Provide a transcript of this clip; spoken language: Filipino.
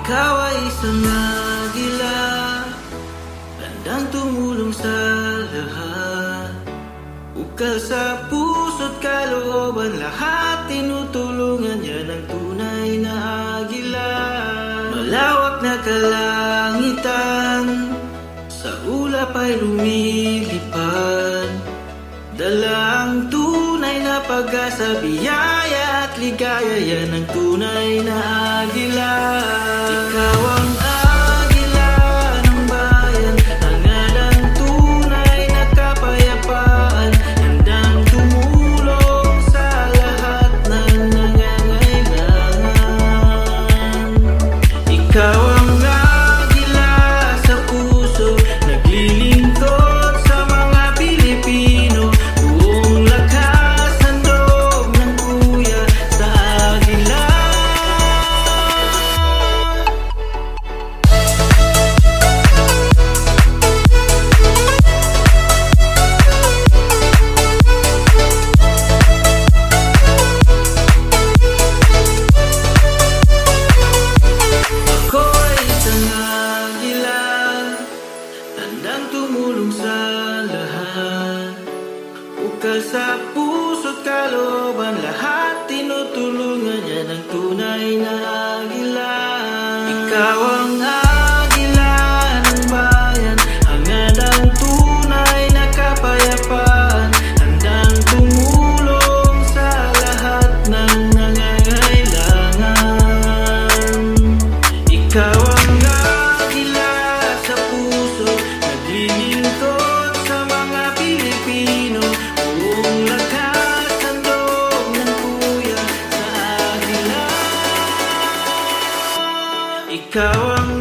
Ikaw ay isang agila, handang tumulong sa lahat. Ukal sa puso't kalooban, lahat tinutulungan. Yan ang tunay na agila. Malawak na kalangitan, sa ulap ay lumilipad. Dala ang tunay na pag-asa, biyaya at ligaya. Yan ang tunay na agila. Ikaw ang agila ng bayan, hangad ang tunay na kapayapaan. Handang tumulong sa lahat ng nangangailangan. Ikaw ang agila sa puso, naglilingkod sa mga Pilipino. Buong lakas, handog ng kuya sa agila. Ako ay isang agila, handang tumulong sa lahat. Ukal sa puso't kalooban, lahat tinutulungan. Yan ang tunay na agila. Ikaw ang agila ng bayan, hangad ang tunay na kapayapaan. Handang tumulong sa lahat ng nangangailangan. Ikaw ang agila sa puso, naglilingkod sa mga Pilipino. Buong lakas, handog ng kuya sa agila. Ikaw ang